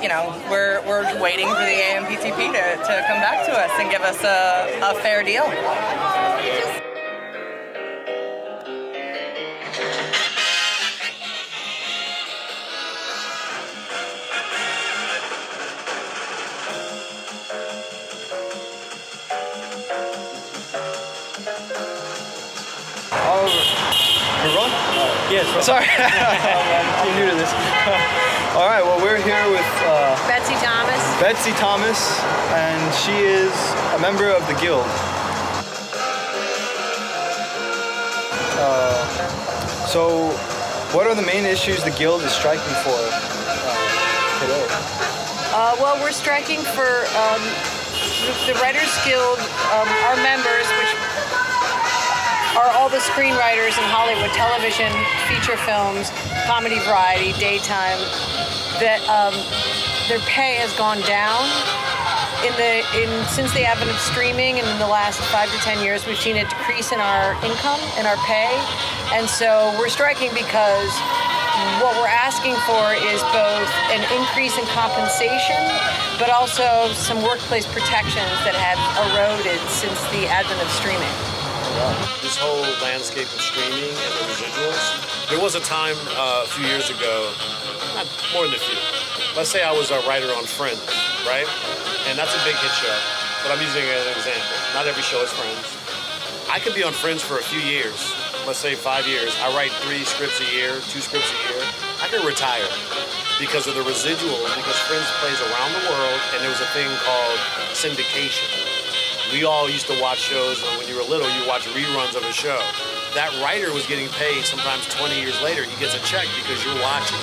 You know, we're waiting for the AMPTP to come back to us and give us a fair deal. Yes. Sorry, I'm new to this. All right. Well, we're here with Betsy Thomas. Betsy Thomas, and she is a member of the guild. So, what are the main issues the guild is striking for today? Well, we're striking for the Writers Guild. Our members, which are all the screenwriters in Hollywood, television, feature films, comedy, variety, daytime, that their pay has gone down since the advent of streaming, and in the last 5 to 10 years, we've seen a decrease in our income and our pay, and so we're striking because what we're asking for is both an increase in compensation, but also some workplace protections that have eroded since the advent of streaming. This whole landscape of streaming and the residuals. There was a time a few years ago, not more than a few. Let's say I was a writer on Friends, right? And that's a big hit show, but I'm using it as an example. Not every show is Friends. I could be on Friends for a few years, let's say 5 years. I write 3 scripts a year, 2 scripts a year. I could retire because of the residuals, because Friends plays around the world, and there was a thing called syndication. We all used to watch shows, and when you were little, you watch reruns of a show. That writer was getting paid sometimes 20 years later. He gets a check because you're watching.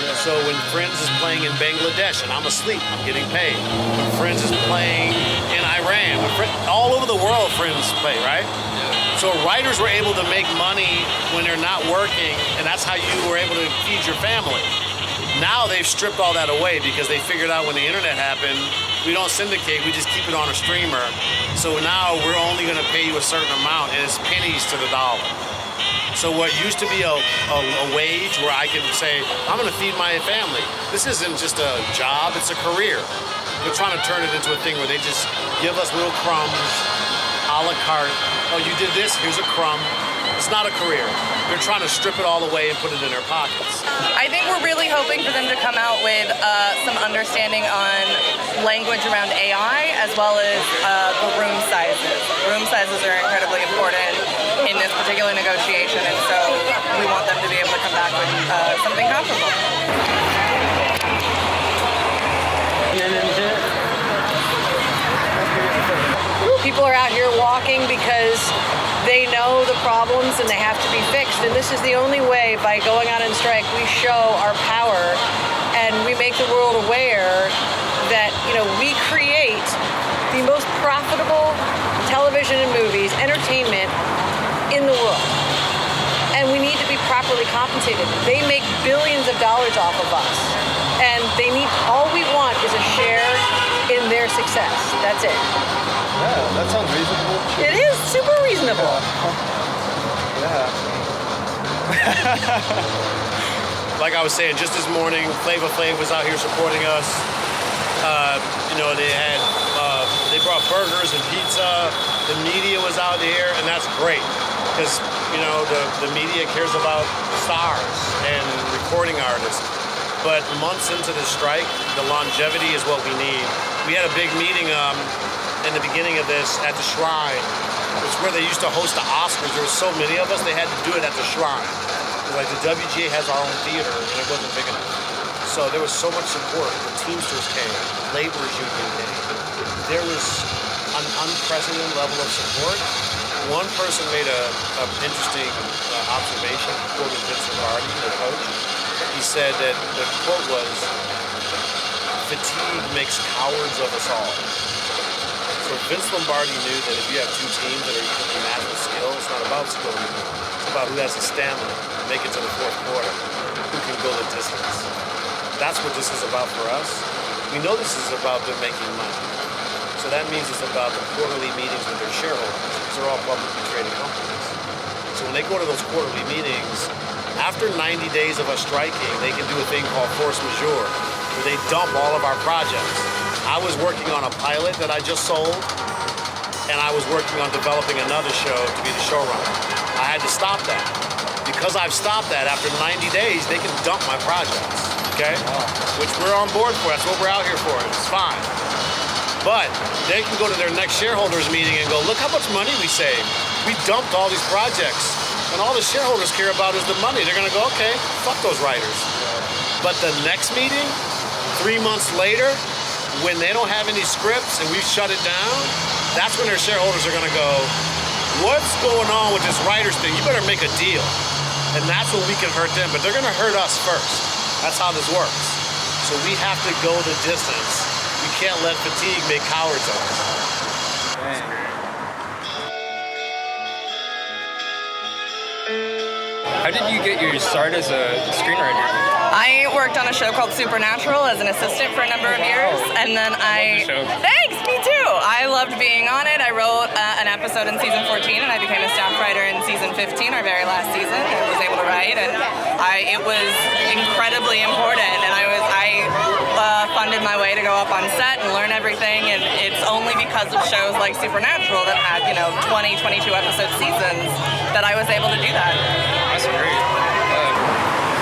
Yeah. So when Friends is playing in Bangladesh and I'm asleep, I'm getting paid. When Friends is playing in Iran, all over the world Friends play, right? Yeah. So writers were able to make money when they're not working, and that's how you were able to feed your family. Now they've stripped all that away because they figured out when the internet happened, we don't syndicate, we just keep it on a streamer. So now we're only gonna pay you a certain amount, and it's pennies to the dollar. So what used to be a wage where I can say, I'm gonna feed my family. This isn't just a job, it's a career. They're trying to turn it into a thing where they just give us little crumbs, a la carte. Oh, you did this, here's a crumb. It's not a career. They're trying to strip it all away and put it in their pockets. I think we're really hoping for them to come out with some understanding on language around AI, as well as the room sizes. Room sizes are incredibly important in this particular negotiation, and so we want them to be able to come back with something comparable. People are out here walking because they know the problems and they have to be fixed, and this is the only way. By going out on strike, we show our power and we make the world aware that, you know, we create the most profitable television and movies, entertainment in the world, and we need to be properly compensated. They make billions of dollars off of us, and all we want is a share in their success. That's it. Yeah, that sounds reasonable. It is super reasonable. Yeah. Like I was saying, just this morning, Flavor Flav was out here supporting us. You know, they brought burgers and pizza. The media was out here, and that's great because, you know, the media cares about stars and recording artists. But months into the strike, the longevity is what we need. We had a big meeting in the beginning of this at the Shrine. It's where they used to host the Oscars. There were so many of us, they had to do it at the Shrine. Like the WGA has our own theater, and it wasn't big enough. So there was so much support. The Teamsters came, Laborers Union came. There was an unprecedented level of support. One person made an interesting observation, quoted Vince Lombardi, the coach. He said that the quote was, "Fatigue makes cowards of us all." So Vince Lombardi knew that if you have 2 teams that are equally matched with skill, it's not about skill anymore. It's about who has the stamina to make it to the 4th quarter, who can go the distance. That's what this is about for us. We know this is about them making money. So that means it's about the quarterly meetings with their shareholders, because they're all publicly traded companies. So when they go to those quarterly meetings, after 90 days of us striking, they can do a thing called force majeure. where they dump all of our projects. I was working on a pilot that I just sold, and I was working on developing another show to be the showrunner. I had to stop that. Because I've stopped that, after 90 days, they can dump my projects, okay? Which we're on board for. That's what we're out here for. It's fine. But they can go to their next shareholders meeting and go, look how much money we saved. We dumped all these projects, and all the shareholders care about is the money. They're gonna go, okay, fuck those writers. But the next meeting, 3 months later, when they don't have any scripts and we've shut it down, that's when their shareholders are gonna go, what's going on with this writers thing? You better make a deal. And that's when we can hurt them, but they're gonna hurt us first. That's how this works. So we have to go the distance. We can't let fatigue make cowards of us. How did you get your start as a screenwriter? I worked on a show called Supernatural as an assistant for a number of years, and then Thanks, me too! I loved being on it. I wrote an episode in season 14, and I became a staff writer in season 15, our very last season, and was able to write, and it was incredibly important, and I funded my way to go up on set and learn everything, and it's only because of shows like Supernatural that had, 20, 22 episode seasons that I was able to do that. That's great.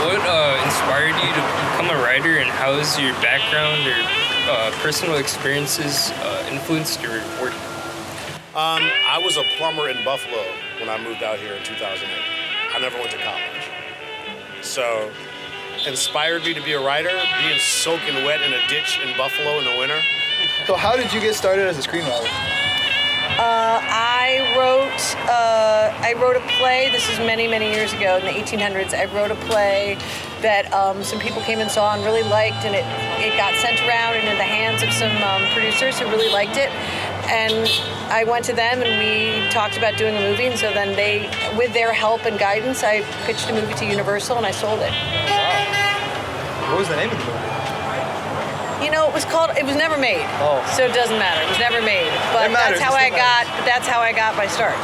What inspired you to become a writer, and how has your background or personal experiences influenced your work? I was a plumber in Buffalo when I moved out here in 2008. I never went to college. So, inspired me to be a writer, being soaking wet in a ditch in Buffalo in the winter. So how did you get started as a screenwriter? I wrote a play. This is many, many years ago in the 1800s. I wrote a play that some people came and saw and really liked, and it got sent around and in the hands of some producers who really liked it. And I went to them and we talked about doing a movie, and so then they, with their help and guidance, I pitched a movie to Universal and I sold it. Wow. What was the name of the movie? It was never made. Oh. So it doesn't matter. It was never made. But that's how I got my start.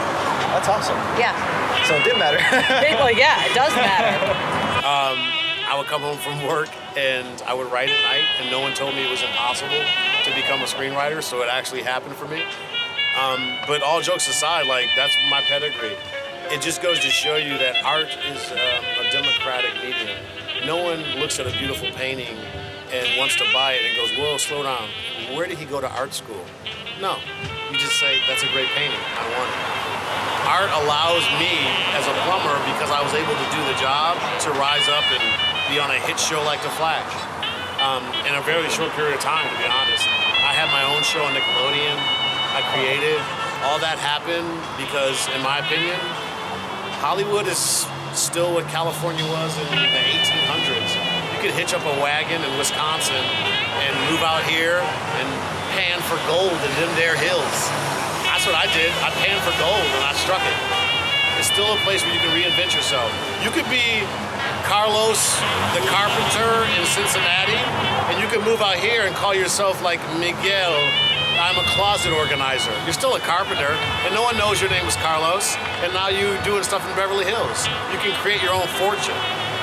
That's awesome. Yeah. So it did matter. Well, yeah, it does matter. I would come home from work and I would write at night, and no one told me it was impossible to become a screenwriter, so it actually happened for me. But all jokes aside, that's my pedigree. It just goes to show you that art is a democratic medium. No one looks at a beautiful painting and wants to buy it and goes, whoa, slow down. Where did he go to art school? No. You just say, that's a great painting. I want it. Art allows me, as a plumber, because I was able to do the job, to rise up and be on a hit show like The Flash. In a very short period of time, to be honest. I had my own show on Nickelodeon. I created. All that happened because, in my opinion, Hollywood is still what California was in the 1800s. You could hitch up a wagon in Wisconsin and move out here and pan for gold in them there hills. That's what I did. I panned for gold and I struck it. It's still a place where you can reinvent yourself. You could be Carlos the carpenter in Cincinnati, and you can move out here and call yourself like Miguel, I'm a closet organizer. You're still a carpenter, and no one knows your name was Carlos, and now you're doing stuff in Beverly Hills. You can create your own fortune.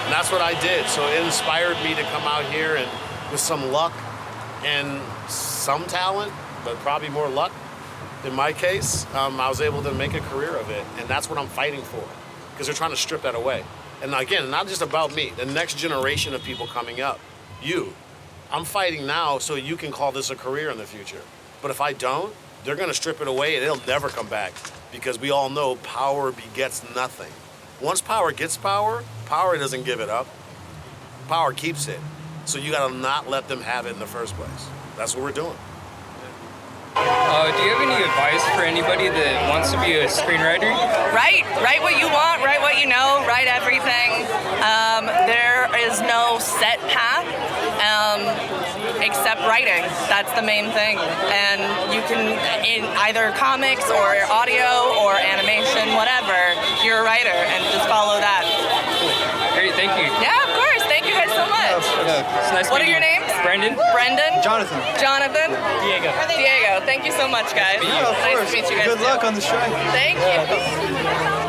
And that's what I did. So it inspired me to come out here, and with some luck and some talent, but probably more luck in my case, I was able to make a career of it. And that's what I'm fighting for, because they're trying to strip that away. And again, not just about me, the next generation of people coming up, you. I'm fighting now so you can call this a career in the future. But if I don't, they're gonna strip it away and it'll never come back, because we all know power begets nothing. Once power gets power, power doesn't give it up. Power keeps it. So you gotta not let them have it in the first place. That's what we're doing. Do you have any advice for anybody that wants to be a screenwriter? Write what you want, write what you know, write everything. There is no set path except writing. That's the main thing. And you can, in either comics or audio or animation, whatever, you're a writer, and just follow that. Great, thank you. Yeah, of course. Thank you guys so much. It's nice What are meeting your you. names? Brendan. Brendan? Jonathan. Jonathan? Diego. Thank you so much, guys. Yeah, of Nice course. to meet you guys. Good luck on the strike. Thank you.